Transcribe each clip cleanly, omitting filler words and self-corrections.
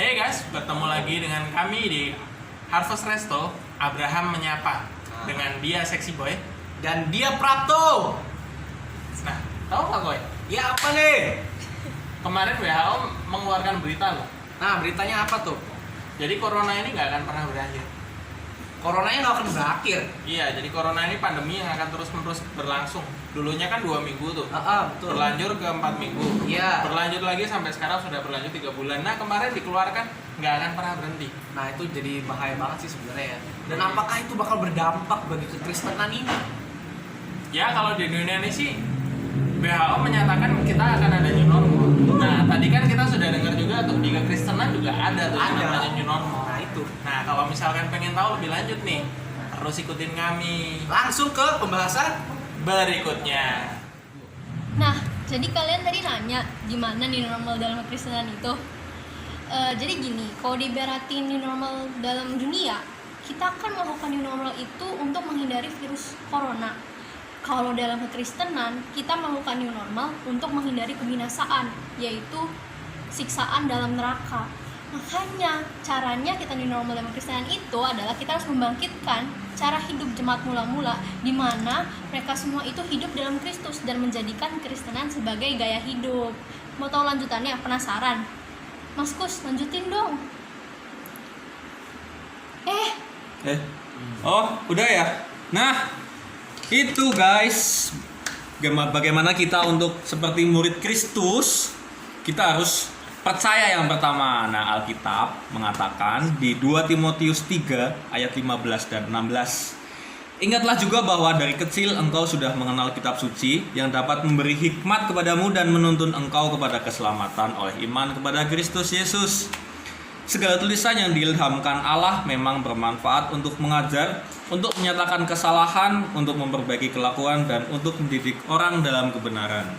Hey guys, bertemu lagi dengan kami di Harvest Resto. Abraham menyapa dengan dia Sexy Boy. Dan dia Prapto. Nah, tahu nggak Boy? Ya apa nih? Kemarin WHO mengeluarkan berita loh. Nah beritanya apa tuh? Jadi corona ini nggak akan pernah berakhir. Coronanya nggak akan berakhir. Iya, jadi corona ini pandemi yang akan terus-menerus berlangsung. Dulunya kan 2 minggu tuh. Betul. Berlanjut ke 4 minggu. Iya. Berlanjut lagi sampai sekarang sudah berlanjut 3 bulan. Nah, kemarin dikeluarkan nggak akan pernah berhenti. Nah itu jadi bahaya banget sih sebenarnya ya. Dan apakah itu bakal berdampak bagi kekristenan ini? Ya, kalau di dunia ini sih WHO menyatakan kita akan ada new normal. Nah, tadi kan kita sudah dengar juga tuh di kekristenan juga ada tuh yang Ada. namanya new normal. Nah itu. Nah, kalau misalkan pengen tahu lebih lanjut nih, terus ikutin kami Langsung ke pembahasan. berikutnya. Nah, jadi kalian tadi nanya gimana new normal dalam kekristenan itu. Jadi gini, kalau diberatin new normal dalam dunia, kita akan melakukan new normal itu untuk menghindari virus corona. Kalau dalam kekristenan, kita melakukan new normal untuk menghindari kebinasaan, yaitu siksaan dalam neraka. Makanya caranya kita new normal dalam kekristenan itu adalah kita harus membangkitkan cara hidup jemaat mula-mula, di mana mereka semua itu hidup dalam Kristus dan menjadikan kekristenan sebagai gaya hidup. Mau tahu lanjutannya? Penasaran? Mas Kus, lanjutin dong. Oh, udah ya? Nah, itu guys, bagaimana kita untuk seperti murid Kristus, kita harus percaya yang pertama. Nah, Alkitab mengatakan di 2 Timotius 3 ayat 15 dan 16. Ingatlah juga bahwa dari kecil engkau sudah mengenal kitab suci yang dapat memberi hikmat kepadamu dan menuntun engkau kepada keselamatan oleh iman kepada Kristus Yesus. Segala tulisan yang diilhamkan Allah memang bermanfaat untuk mengajar, untuk menyatakan kesalahan, untuk memperbaiki kelakuan, dan untuk mendidik orang dalam kebenaran.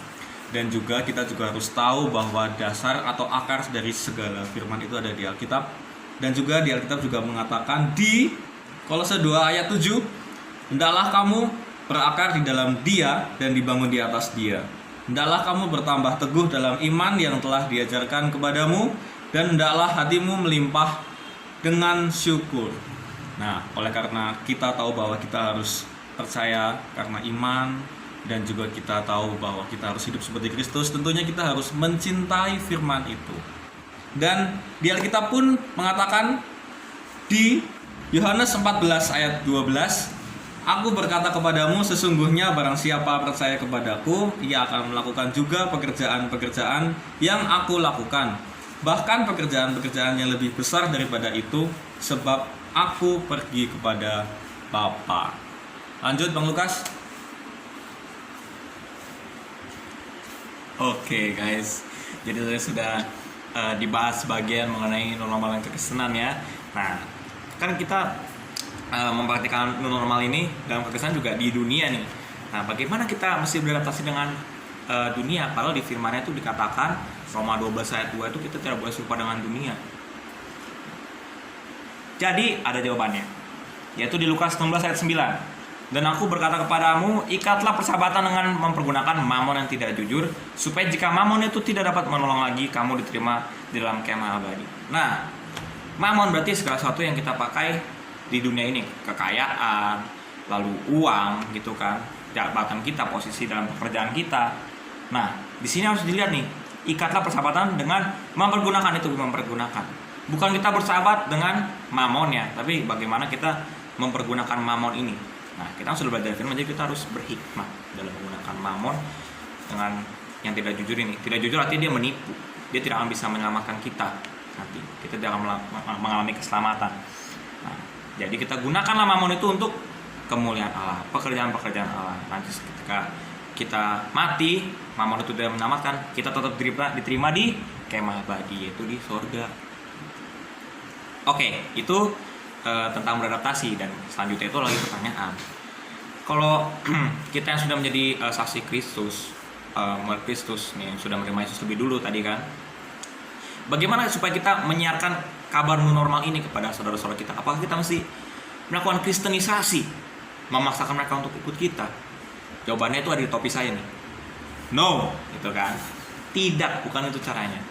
Dan juga kita juga harus tahu bahwa dasar atau akar dari segala firman itu ada di Alkitab. Dan juga di Alkitab juga mengatakan di Kolose 2 ayat 7, hendaklah kamu berakar di dalam Dia dan dibangun di atas Dia. Hendaklah kamu bertambah teguh dalam iman yang telah diajarkan kepadamu, dan hendaklah hatimu melimpah dengan syukur. Nah, oleh karena kita tahu bahwa kita harus percaya karena iman, dan juga kita tahu bahwa kita harus hidup seperti Kristus, tentunya kita harus mencintai firman itu. Dan di Alkitab pun mengatakan di Yohanes 14 ayat 12, Aku berkata kepadamu, sesungguhnya barang siapa percaya kepadaku, ia akan melakukan juga pekerjaan-pekerjaan yang aku lakukan. Bahkan pekerjaan-pekerjaan yang lebih besar daripada itu, sebab aku pergi kepada Bapa. Lanjut Bang Lukas. Oke guys, jadi tadi sudah dibahas bagian mengenai normal kekristenan ya. Nah, kan kita mempraktikkan normal ini dalam kekristenan juga di dunia nih. Nah, bagaimana kita mesti beradaptasi dengan dunia? Padahal di firman-Nya itu dikatakan Roma 12 ayat 2 itu kita tidak boleh serupa dengan dunia. Jadi ada jawabannya, yaitu di Lukas 16 ayat 9. Dan aku berkata kepadamu, ikatlah persahabatan dengan mempergunakan mamon yang tidak jujur, supaya jika mamon itu tidak dapat menolong lagi, kamu diterima di dalam kemah abadi. Nah, mamon berarti segala sesuatu yang kita pakai di dunia ini, kekayaan, lalu uang gitu kan, jabatan kita, posisi dalam pekerjaan kita. Nah, di sini harus dilihat nih, ikatlah persahabatan dengan mempergunakan itu, mempergunakan. Bukan kita bersahabat dengan mamon ya, tapi bagaimana kita mempergunakan mamon ini. Nah, kita sudah belajar firman, jadi kita harus berhikmat dalam menggunakan mamon dengan yang tidak jujur ini. Tidak jujur artinya dia menipu. Dia tidak akan bisa menyelamatkan kita nanti. Kita tidak akan mengalami keselamatan. Nah, jadi kita gunakanlah mamon itu untuk kemuliaan Allah, pekerjaan-pekerjaan Allah. Nanti ketika kita mati, mamon itu tidak menyelamatkan, kita tetap diterima di kemah abadi, yaitu di surga. Oke, itu tentang beradaptasi. Dan selanjutnya itu lagi pertanyaan, kalau kita yang sudah menjadi saksi Kristus, murid Kristus nih, yang sudah menerima Yesus lebih dulu tadi kan, bagaimana supaya kita menyiarkan kabar normal ini kepada saudara-saudara kita? Apakah kita mesti melakukan kristenisasi, memaksakan mereka untuk ikut kita? Jawabannya itu ada di topi saya nih, no, gitu kan. Tidak, bukan itu caranya.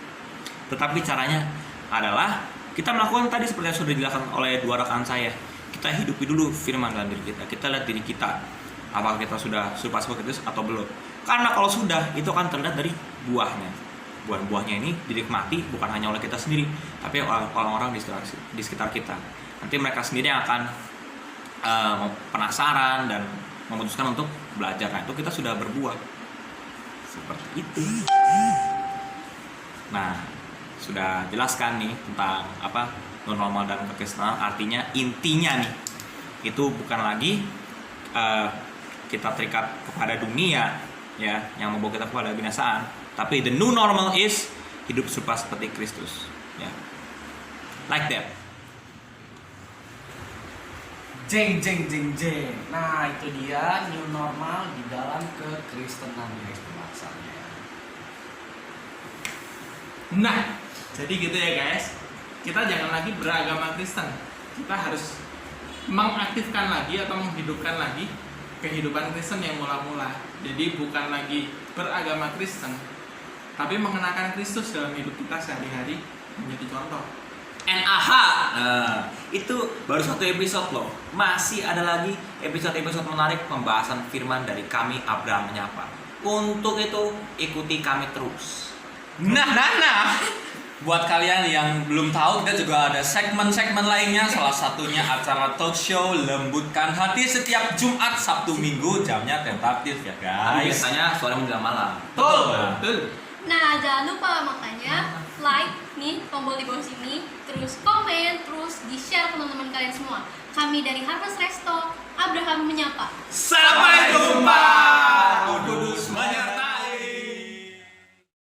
Tetapi caranya adalah kita melakukan tadi seperti yang sudah dijelaskan oleh dua rekan saya. Kita hidupi dulu firman dalam diri kita. Kita lihat diri kita, apakah kita sudah serupa seperti Kristus atau belum. Karena kalau sudah, itu akan terlihat dari buahnya. Buah-buahnya ini dinikmati bukan hanya oleh kita sendiri, tapi orang-orang di sekitar kita. Nanti mereka sendiri yang akan penasaran dan memutuskan untuk belajar. Nah, itu kita sudah berbuah seperti itu. Nah, sudah jelaskan nih tentang apa new normal dan kekristenan. Artinya intinya nih itu bukan lagi kita terikat kepada dunia ya yang membawa kita kepada binasaan, tapi the new normal is hidup serupa seperti Kristus ya, like that. Jeng. Nah, itu dia new normal di dalam kekristenan guys pembahasannya. Nah, jadi gitu ya guys. Kita jangan lagi beragama Kristen. Kita harus mengaktifkan lagi atau menghidupkan lagi kehidupan Kristen yang mula-mula. Jadi bukan lagi beragama Kristen, tapi mengenakan Kristus dalam hidup kita sehari-hari menjadi contoh. Itu baru satu episode loh. Masih ada lagi episode-episode menarik pembahasan firman dari kami Abraham Menyapa. Untuk itu ikuti kami terus. Nah. Buat kalian yang belum tahu, kita juga ada segmen-segmen lainnya. Salah satunya acara talk show Lembutkan Hati setiap Jumat, Sabtu, Minggu. Jamnya tentatif ya guys. Biasanya sore menjelang malam. Betul. Nah, jangan lupa makanya like nih tombol di bawah sini, terus komen, terus di-share ke teman-teman kalian semua. Kami dari Harvest Resto, Abraham Menyapa.